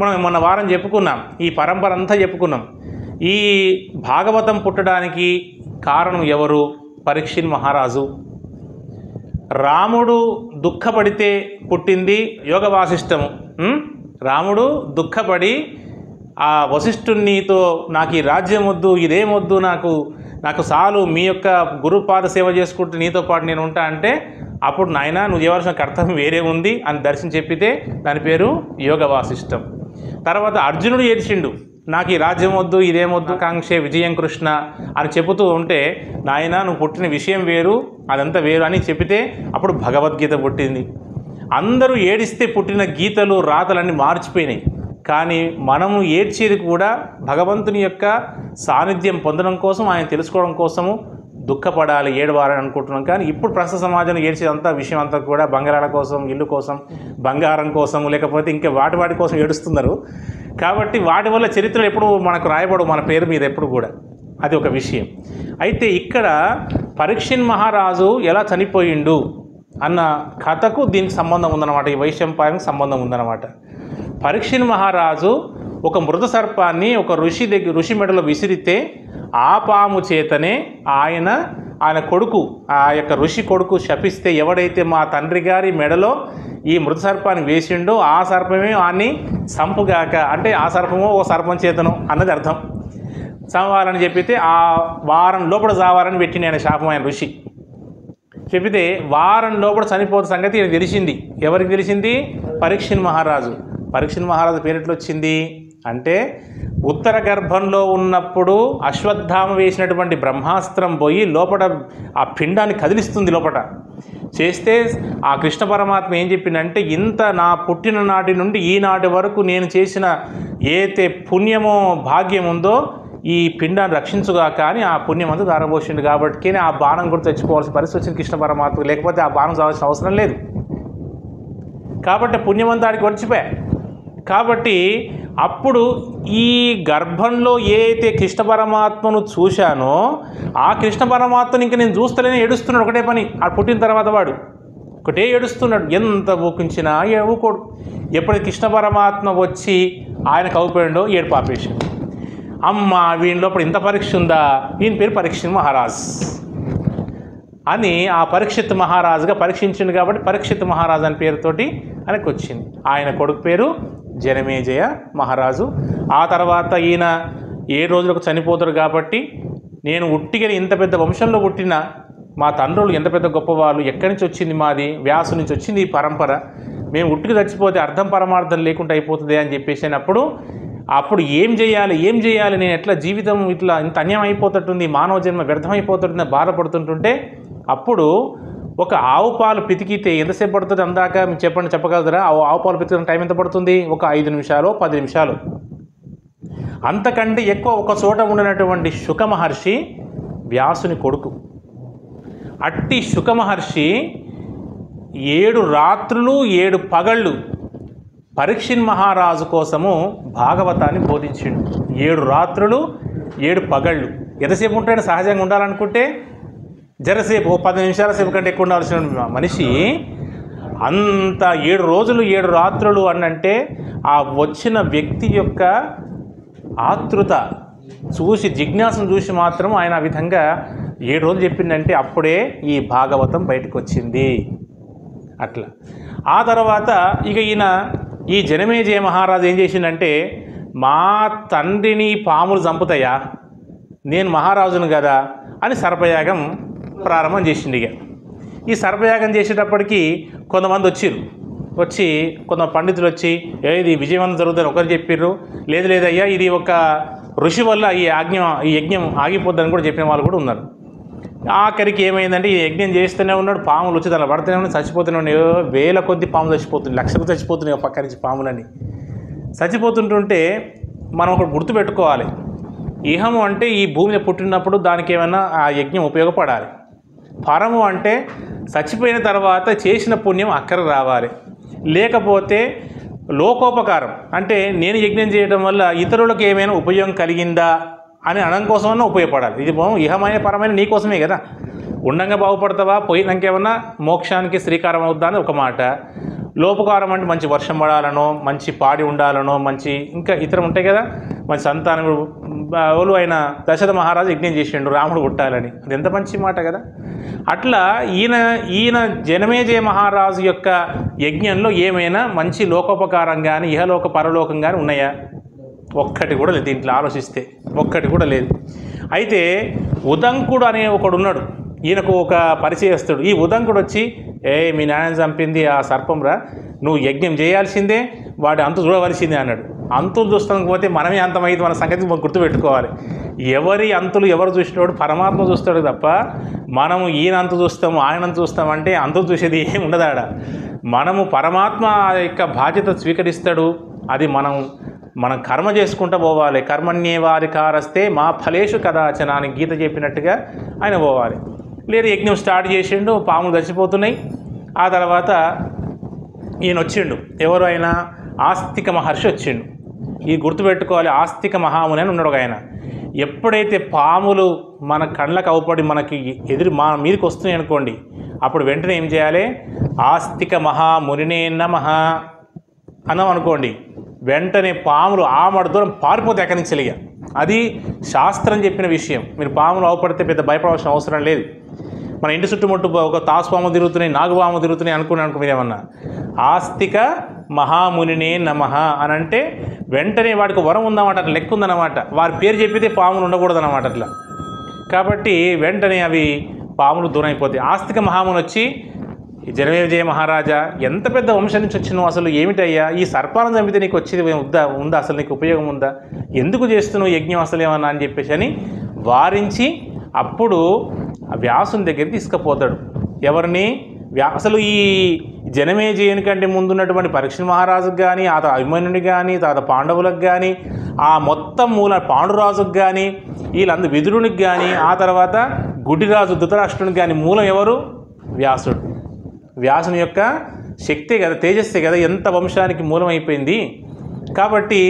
మనం మొన్న వారం చెప్పుకున్నాం, ఈ పరంపర అంతా చెప్పుకున్నాం. ఈ భాగవతం పుట్టడానికి కారణం ఎవరు? పరీక్షిత్ మహారాజు. రాముడు దుఃఖపడితే పుట్టింది యోగ వాసిష్టము. రాముడు దుఃఖపడి ఆ వశిష్ఠునితో నాకు ఈ రాజ్యం వద్దు, ఇదేమొద్దు, నాకు చాలు, మీ యొక్క గురుపాద సేవ చేసుకుంటూ నీతో పాటు నేను ఉంటా అంటే, అప్పుడు నాయన నువ్వు చేయవలసిన కర్తవ్యం వేరే ఉంది అని దర్శనం చెప్పితే దాని పేరు యోగ వాసిష్టం. తర్వాత అర్జునుడు ఏడ్చిండు, నాకు ఈ రాజ్యం వద్దు, ఇదేమొద్దు, కాంక్షే విజయం కృష్ణ అని చెబుతూ ఉంటే, నాయన నువ్వు పుట్టిన విషయం వేరు, అదంతా వేరు అని చెప్పితే అప్పుడు భగవద్గీత పుట్టింది. అందరూ ఏడిస్తే పుట్టిన గీతలు రాతలన్నీ మార్చిపోయినాయి. కానీ మనము ఏడ్చేది కూడా భగవంతుని యొక్క సాన్నిధ్యం పొందడం కోసం, ఆయన తెలుసుకోవడం కోసము దుఃఖపడాలి, ఏడవాలని అనుకుంటున్నాం. కానీ ఇప్పుడు ప్రస్తుత సమాజంలో ఏడ్చేదంతా విషయం అంతా కూడా బంగారాల కోసం, ఇల్లు కోసం, బంగారం కోసం, లేకపోతే ఇంకా వాటి కోసం ఏడుస్తున్నారు. కాబట్టి వాటి వల్ల చరిత్రలు ఎప్పుడు మనకు రాయబడవు మన పేరు మీద ఎప్పుడు కూడా. అది ఒక విషయం. అయితే ఇక్కడ పరీక్షిత్ మహారాజు ఎలా చనిపోయిండు అన్న కథకు దీనికి సంబంధం ఉందన్నమాట. ఈ వైశంపాయనకు సంబంధం ఉందన్నమాట. పరీక్షిత్ మహారాజు ఒక మృత సర్పాన్ని ఒక ఋషి మెడలో విసిరితే ఆ పాము చేతనే ఆయన కొడుకు, ఆ యొక్క ఋషి కొడుకు శపిస్తే, ఎవడైతే మా తండ్రి గారి మెడలో ఈ మృత సర్పాన్ని వేసిండో ఆ సర్పమే వాడిని సంపుగాక, అంటే ఆ సర్పమో ఓ సర్పం చేతను అన్నది అర్థం. చంపాలని చెప్పితే ఆ వారం లోపల చావాలని పెట్టింది ఆయన శాపం. ఆయన ఋషి చెప్పితే వారం లోపల చనిపోతున్న సంగతి ఈయన తెలిసింది. ఎవరికి తెలిసింది? పరీక్షిత్ మహారాజు. పరీక్షిత్ మహారాజు పేరు ఎట్లా వచ్చింది అంటే, ఉత్తర గర్భంలో ఉన్నప్పుడు అశ్వత్థామ వేసినటువంటి బ్రహ్మాస్త్రం పోయి లోపల ఆ పిండాన్ని కదిలిస్తుంది. లోపల చేస్తే ఆ కృష్ణ పరమాత్మ ఏం చెప్పిందంటే, ఇంత నా పుట్టిన నాటి నుండి ఈనాటి వరకు నేను చేసిన ఏతే పుణ్యమో భాగ్యం ఉందో ఈ పిండాన్ని రక్షించుగా, కానీ ఆ పుణ్యం అంతా దారబోసిండు. కాబట్టి ఆ బాణం కూడా తెచ్చుకోవాల్సిన పరిస్థితి వచ్చింది కృష్ణ పరమాత్మ. లేకపోతే ఆ బాణం చావాల్సిన అవసరం లేదు. కాబట్టి పుణ్యమంతాడికి వచ్చిపోయా. కాబట్టి అప్పుడు ఈ గర్భంలో ఏ అయితే కృష్ణ పరమాత్మను చూశానో ఆ కృష్ణ పరమాత్మను ఇంక నేను చూస్తలేనే ఏడుస్తున్నాడు. ఒకటే పని, ఆ పుట్టిన తర్వాత వాడు ఒకటే ఏడుస్తున్నాడు. ఎంత ఊకించినా ఊకోడు. ఎప్పుడైతే కృష్ణ పరమాత్మ వచ్చి ఆయనకు అవుపోయాడో ఏడు పాపేశాడు. అమ్మ వీని లోపల ఇంత పరీక్ష ఉందా, ఈయన పేరు పరీక్షిత్ మహారాజ్ అని ఆ పరీక్షిత్ మహారాజుగా పరీక్షించింది. కాబట్టి పరీక్షిత్ మహారాజు అని పేరుతోటి ఆయనకు వచ్చింది. ఆయన కొడుకు పేరు జనమేజయ మహారాజు. ఆ తర్వాత ఈయన 7 రోజులకు చనిపోతాడు. కాబట్టి నేను ఉట్టిగా ఇంత పెద్ద వంశంలో పుట్టిన మా తండ్రులు ఎంత పెద్ద గొప్పవాళ్ళు, ఎక్కడి నుంచి వచ్చింది, మాది వ్యాసు నుంచి వచ్చింది ఈ పరంపర, మేము ఉట్టిగా చచ్చిపోతే అర్థం పరమార్థం లేకుండా అయిపోతుంది అని చెప్పేసినప్పుడు, అప్పుడు ఏం చేయాలి నేను ఎట్లా జీవితం ఇట్లా ఇంత అన్యాయం అయిపోతుంటుంది, మానవ జన్మ వ్యర్థమైపోతుంటుంది బాధపడుతుంటుంటే, అప్పుడు ఒక ఆవు పాలు పితికితే ఎంతసేపు పడుతుంది అందాక చెప్పగలుగుతారా? ఆవు పాలు పితికిన టైం ఎంత పడుతుంది? ఒక 5 నిమిషాలు 10 నిమిషాలు, అంతకంటే ఎక్కువ ఒక చోట ఉండినటువంటి శుక మహర్షి వ్యాసుని కొడుకు. అట్టి శుక మహర్షి 7 రాత్రులు 7 పగళ్ళు పరీక్షిత్ మహారాజు కోసము భాగవతాన్ని బోధించిండు. 7 రాత్రులు 7 పగళ్ళు. ఎంతసేపు ఉంటాయని సహజంగా ఉండాలనుకుంటే జరసేపు 10 నిమిషాల సేపు కంటే ఎక్కువ ఉండాల్సిన మనిషి అంత 7 రోజులు 7 రాత్రులు అనంటే ఆ వచ్చిన వ్యక్తి యొక్క ఆతృత చూసి, జిజ్ఞాసను చూసి మాత్రం ఆయన ఆ విధంగా 7 రోజులు చెప్పిందంటే అప్పుడే ఈ భాగవతం బయటకు వచ్చింది. అట్లా ఆ తర్వాత ఇక ఈ జనమేజయ మహారాజు ఏం చేసిందంటే, మా తండ్రిని పాములు చంపుతాయా, నేను మహారాజును కదా అని సర్పయాగం ప్రారంభం చేసింది. ఇక ఈ సర్పయాగం చేసేటప్పటికి కొంతమంది వచ్చి కొంత పండితులు వచ్చి, ఇది విజయవంతం జరుగుతుందని ఒకరు చెప్పారు. లేదయ్యా ఇది ఒక ఋషి వల్ల ఈ యజ్ఞం ఆగిపోద్దని కూడా చెప్పిన వాళ్ళు కూడా ఉన్నారు. ఆఖరికి ఏమైందంటే, ఈ యజ్ఞం చేస్తూనే ఉన్నాడు, పాములు వచ్చి దానిలో పడుతూనే ఉన్నాయి, చచ్చిపోతూనే ఉన్నాయి. వేల కొద్ది పాములు చచ్చిపోతున్నాయి, లక్షలు చచ్చిపోతున్నాయి పక్క నుంచి పాములని. చచ్చిపోతుంటుంటే మనం ఒకటి గుర్తుపెట్టుకోవాలి, ఇహము అంటే ఈ భూమిని పుట్టినప్పుడు దానికి ఏమైనా ఆ యజ్ఞం ఉపయోగపడాలి. పరము అంటే చచ్చిపోయిన తర్వాత చేసిన పుణ్యం అక్కర రావాలి. లేకపోతే లోకోపకారం అంటే నేను యజ్ఞం చేయడం వల్ల ఇతరులకు ఏమైనా ఉపయోగం కలిగిందా అని అనడం కోసమన్నా ఉపయోగపడాలి. ఇది ఇహమైన పరమైన నీ కోసమే కదా. ఉండంగా బాగుపడతావా, పోయినాకేమన్నా మోక్షానికి శ్రీకారం అవుద్దా అని ఒక మాట. లోపకారం అంటే మంచి వర్షం పడాలనో, మంచి పాడి ఉండాలనో, మంచి ఇంకా ఇతర ఉంటాయి కదా, మంచి సంతానం. ఎవరు అయిన దశరథ మహారాజు యజ్ఞం చేసిండు రాముడు పుట్టాలని, అది ఎంత మంచి మాట కదా. అట్లా ఈయన జనమేజయ మహారాజు యొక్క యజ్ఞంలో ఏమైనా మంచి లోకోపకారం కానీ ఇహలోక పరలోకం కానీ ఉన్నాయా? ఒక్కటి కూడా లేదు. దీంట్లో ఆలోచిస్తే ఒక్కటి కూడా లేదు. అయితే ఉదంకుడు అనే ఒకడు ఉన్నాడు, ఈయనకు ఒక పరిచయస్తుడు. ఈ ఉదంకుడు వచ్చి, మీ నాయన చంపింది ఆ సర్పంరా, నువ్వు యజ్ఞం చేయాల్సిందే, వాడి అంతు చూడవలసిందే అన్నాడు. అంతులు చూస్తానికి పోతే మనమే అంతమైతే మన సంగతి గుర్తుపెట్టుకోవాలి. ఎవరి అంతులు ఎవరు చూసినోడు పరమాత్మ చూస్తాడు తప్ప మనము ఈయన అంతు చూస్తాము ఆయన అంతు చూస్తామంటే అంతులు చూసేది ఏమి ఉండదు ఆడ. మనము పరమాత్మ యొక్క బాధ్యత స్వీకరిస్తాడు, అది మనం కర్మ చేసుకుంటూ పోవాలి. కర్మణ్యేవాధికారస్తే మా ఫలేషు కదాచన అని గీత చెప్పినట్టుగా ఆయన పోవాలి. లేదు యజ్ఞం స్టార్ట్ చేసిండు, పాములు చచ్చిపోతున్నాయి. ఆ తర్వాత ఈయన వచ్చిండు, ఎవరు అయినా ఆస్తిక మహర్షి వచ్చిండు. ఈ గుర్తుపెట్టుకోవాలి, ఆస్తిక మహాముని అని ఉన్నాడు ఆయన. ఎప్పుడైతే పాములు మన కళ్ళకు అవపడి మనకి మా మీదకి వస్తున్నాయి అనుకోండి, అప్పుడు వెంటనే ఏం చేయాలి? ఆస్తిక మహామునినే నమః అన్నాం అనుకోండి, వెంటనే పాములు ఆమడ దూరం పారిపోతే ఎక్కడి నుంచి తెలియ. అది శాస్త్రం చెప్పిన విషయం. మీరు పాములు అవపడితే పెద్ద భయపడాల్సిన అవసరం లేదు. మన ఇంటి చుట్టుముట్టు ఒక తాసుపాము తిరుగుతున్నాయి, నాగుపాము తిరుగుతున్నాయి అనుకున్నాను మీరేమన్నా. ఆస్తిక మహామునినే నమః అని అంటే వెంటనే వాడికి వరం ఉందన్నమాట, అట్లా లెక్క ఉందన్నమాట. వారి పేరు చెప్పితే పాములు ఉండకూడదన్నమాట అట్లా. కాబట్టి వెంటనే అవి పాములు దూరం అయిపోతాయి. ఆస్తిక మహాముని వచ్చి, జనమేజయ మహారాజా, ఎంత పెద్ద వంశం నుంచి వచ్చినావు, అసలు ఏమిటయ్యా ఈ సర్పాలను చంపితే నీకు వచ్చేది ఉందా, అసలు నీకు ఉపయోగం ఉందా, ఎందుకు చేస్తున్నావు యజ్ఞం అసలు ఏమన్నా అని చెప్పేసి అని వారించి అప్పుడు వ్యాసుని దగ్గరికి తీసుకుపోతాడు. ఎవరిని? అసలు ఈ జనమేజయుని కంటే ముందున్నటువంటి పరీక్ష మహారాజుకు కానీ, ఆ అభిమన్యునికి కానీ, తర్వాత పాండవులకు కానీ, ఆ మొత్తం మూల పాండురాజుకు కానీ, వీళ్ళందరూ విదురునికి కానీ, ఆ తర్వాత గుడిరాజు ధృతరాష్ట్రునికి కానీ మూలం ఎవరు? వ్యాసుడు. వ్యాసుని యొక్క శక్తే కదా, తేజస్సే కదా ఎంత వంశానికి మూలం అయిపోయింది. కాబట్టి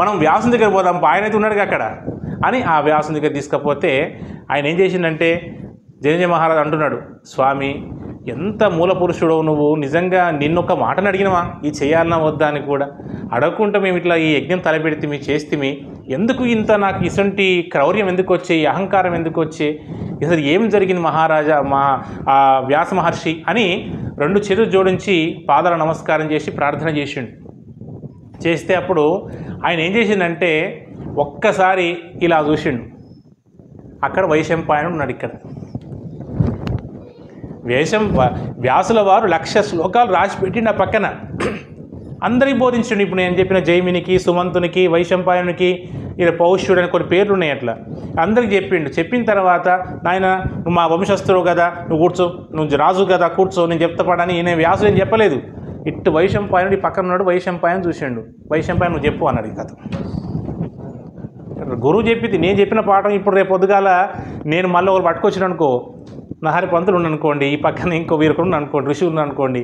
మనం వ్యాసుని దగ్గర పోదాం, ఆయన అయితే ఉన్నాడుగా అక్కడ అని ఆ వ్యాసుని దగ్గర తీసుకపోతే ఆయన ఏం చేసిందంటే, జనమేజయ మహారాజు అంటున్నాడు, స్వామి ఎంత మూల పురుషుడవు నువ్వు, నిజంగా నిన్నొక్క మాటను అడిగినవా ఈ చేయాలన్నా వద్దా అని కూడా అడగకుండా మేము ఇట్లా ఈ యజ్ఞం తలపెడితే చేస్తే ఎందుకు ఇంత నాకు ఇసంటి క్రౌర్యం ఎందుకు వచ్చే, ఈ అహంకారం ఎందుకు వచ్చే, అసలు ఏం జరిగింది మహారాజా వ్యాస మహర్షి అని 2 చేతులు జోడించి పాదాల నమస్కారం చేసి ప్రార్థన చేసిండు. చేస్తే అప్పుడు ఆయన ఏం చేసిండంటే ఒక్కసారి ఇలా చూసిండు, అక్కడ వైశంపాయనుడు ఉన్నాడు. ఇక్కడ వ్యాసుల వారు 1,00,000 శ్లోకాలు రాసిపెట్టిండు ఆ పక్కన, అందరికీ బోధించండి. ఇప్పుడు నేను చెప్పిన జైమినికి, సుమంతునికి, వైశంపాయనునికి, ఇలా పౌష్యుడు అని కొన్ని పేర్లు ఉన్నాయి, అట్లా అందరికి చెప్పిండు. చెప్పిన తర్వాత, నాయన నువ్వు మా వంశస్థుడు కదా, నువ్వు కూర్చో, నువ్వు రాజు కదా కూర్చో, నేను చెప్తా పడని ఈయన వ్యాసుడు ఏం చెప్పలేదు. ఇటు వైశంపాయనుడు ఈ పక్కన ఉన్నాడు, వైశంపాయను చూసిండు. వైశంపాయను నువ్వు చెప్పు అన్నాడు. ఈ కథ గురువు చెప్పింది, నేను చెప్పిన పాఠం ఇప్పుడు రేపు పొద్దుగాల నేను మళ్ళీ ఒకరు పట్టుకొచ్చిన అనుకో, నహరి పంతులు ఉన్నానుకోండి, ఈ పక్కన ఇంకో వీరకుడు అనుకోండి, ఋషి ఉన్నానుకోండి,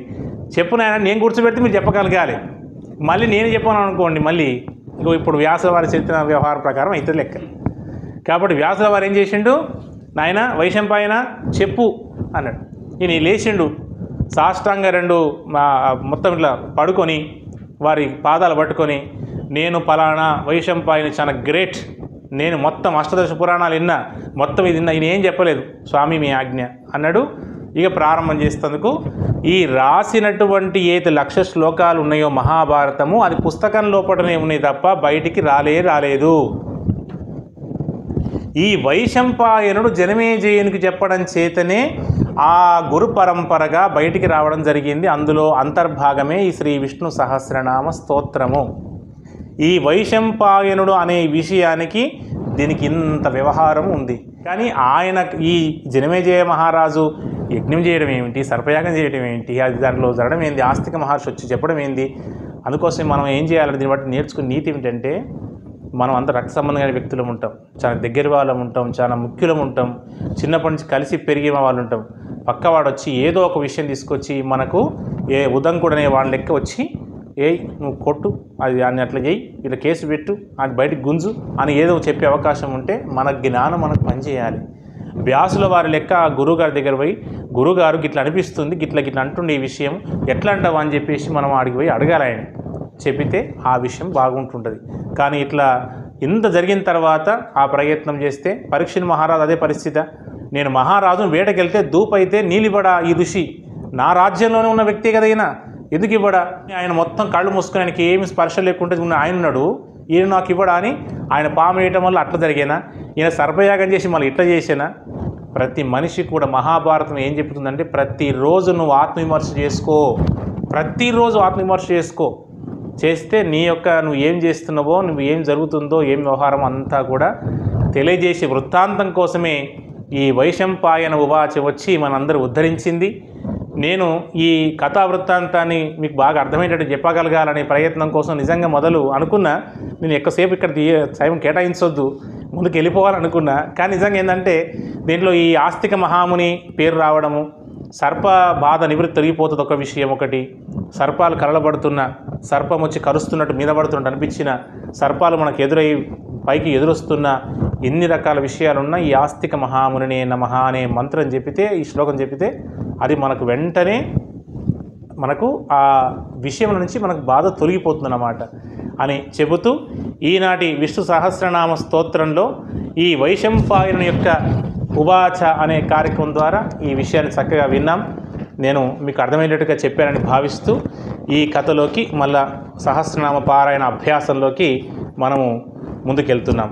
చెప్పునైనా నేను కూర్చోబెడితే మీరు చెప్పగలగాలి. మళ్ళీ నేను చెప్పాను అనుకోండి, మళ్ళీ ఇంకో ఇప్పుడు వ్యాసుల వారి చరిత్ర వ్యవహార ప్రకారం అయితే లెక్క. కాబట్టి వ్యాసుల వారు ఏం చేసిండు, నాయన వైశంపాయన చెప్పు అన్నాడు. ఈయన లేచిండు, సాష్టాంగ 2 మొత్తం ఇట్లా పడుకొని వారి పాదాలు పట్టుకొని, నేను పలానా వైశంపాయని చాలా గ్రేట్, నేను మొత్తం అష్టదశ పురాణాలు విన్నా, మొత్తం ఇది విన్నా, ఈయన ఏం చెప్పలేదు, స్వామి మీ ఆజ్ఞ అన్నాడు. ఇక ప్రారంభం చేసేందుకు ఈ రాసినటువంటి ఏది 1,00,000 శ్లోకాలు ఉన్నాయో మహాభారతము, అది పుస్తకం లోపలనే ఉన్నాయి తప్ప బయటికి రాలేదు. ఈ వైశంపాయనుడు జనమేజయునికి చెప్పడం చేతనే ఆ గురు పరంపరగా బయటికి రావడం జరిగింది. అందులో అంతర్భాగమే ఈ శ్రీ విష్ణు సహస్రనామ స్తోత్రము. ఈ వైశంపాయనుడు అనే విషయానికి దీనికి ఇంత వ్యవహారం ఉంది. కానీ ఆయన ఈ జనమేజయ మహారాజు యజ్ఞం చేయడం ఏమిటి, సర్పయాగం చేయడం ఏంటి, అది దాంట్లో జరగడం ఏంది, ఆస్తిక మహర్షి వచ్చి చెప్పడం ఏంది, అందుకోసం మనం ఏం చేయాలంటే దీన్ని బట్టి నేర్చుకునే నీతి ఏమిటంటే, మనం అంత రక్త సంబంధమైన వ్యక్తులం ఉంటాం, చాలా దగ్గర వాళ్ళం ఉంటాం, చాలా ముఖ్యులం ఉంటాం, చిన్నప్పటి నుంచి కలిసి పెరిగిన వాళ్ళు ఉంటాం. పక్కవాడు వచ్చి ఏదో ఒక విషయం తీసుకొచ్చి మనకు ఉదంకుడనే వాళ్ళ లెక్క వచ్చి నువ్వు కొట్టు, అది అని అట్లా చేయి, ఇలా కేసు పెట్టు, అది బయటకు గుంజు అని ఏదో చెప్పే అవకాశం ఉంటే మన జ్ఞానం మనకు పనిచేయాలి. వ్యాసుల వారి లెక్క ఆ గురువుగారి దగ్గర పోయి, గురువుగారు గిట్లా అనిపిస్తుంది, గిట్ల అంటుండే ఈ విషయం ఎట్లా అంటావా అని చెప్పేసి మనం ఆడికి పోయి అడగాలి. ఆయన చెప్పితే ఆ విషయం బాగుంటుంటుంది. కానీ ఇట్లా ఇంత జరిగిన తర్వాత ఆ ప్రయత్నం చేస్తే పరీక్షణ్ మహారాజు అదే పరిస్థితి. నేను మహారాజును వేటకెళ్తే దూపైతే నీలిబడా ఈ ఋషి నా రాజ్యంలోనే ఉన్న వ్యక్తే కదా ఈయన, ఎందుకు ఇవ్వడా? ఆయన మొత్తం కళ్ళు మూసుకొని ఆయనకి ఏమి స్పర్శ లేకుండా ఆయన ఉన్నాడు, ఈయన నాకు ఇవ్వడా అని ఆయన పాము వేయటం వల్ల అట్లా జరిగేనా? ఈయన సర్పయాగం చేసి మళ్ళీ ఇట్లా చేసేనా? ప్రతి మనిషి కూడా మహాభారతం ఏం చెప్తుందంటే ప్రతిరోజు నువ్వు ఆత్మవిమర్శ చేసుకో, ప్రతిరోజు ఆత్మవిమర్శ చేసుకో. చేస్తే నీ యొక్క నువ్వు ఏం చేస్తున్నావో, నువ్వు ఏం జరుగుతుందో, ఏం వ్యవహారం అంతా కూడా తెలియజేసే వృత్తాంతం కోసమే ఈ వైశంపాయన ఉవాచ వచ్చి మనందరూ ఉద్ధరించింది. నేను ఈ కథా వృత్తాంతాన్ని మీకు బాగా అర్థమయ్యేటట్టు చెప్పగలగాలనే ప్రయత్నం కోసం నిజంగా మొదలు అనుకున్నా. నేను ఎక్కువసేపు ఇక్కడ టైం కేటాయించొద్దు, ముందుకు వెళ్ళిపోవాలనుకున్నా. కానీ నిజంగా ఏంటంటే దీంట్లో ఈ ఆస్తిక మహాముని పేరు రావడము, సర్ప బాధ నివృత్తి తొలగిపోతుంది ఒక విషయం, ఒకటి సర్పాలు కలలబడుతున్న, సర్పం వచ్చి కరుస్తున్నట్టు మీద పడుతున్నట్టు అనిపించిన, సర్పాలు మనకు ఎదురై పైకి ఎదురొస్తున్న, ఎన్ని రకాల విషయాలున్నా ఈ ఆస్తిక మహామునినే నమః అనే మంత్రం చెప్పితే, ఈ శ్లోకం చెప్పితే అది మనకు వెంటనే మనకు ఆ విషయం నుంచి మనకు బాధ తొలగిపోతుందన్నమాట అని చెబుతూ ఈనాటి విష్ణు సహస్రనామ స్తోత్రంలో ఈ వైశంపాయనుని యొక్క ఉవాచ అనే కార్యక్రమం ద్వారా ఈ విషయాన్ని చక్కగా విన్నాం. నేను మీకు అర్థమయ్యేటట్టుగా చెప్పానని భావిస్తూ ఈ కథలోకి మళ్ళా సహస్రనామ పారాయణ అభ్యాసంలోకి మనము ముందుకెళ్తున్నాం.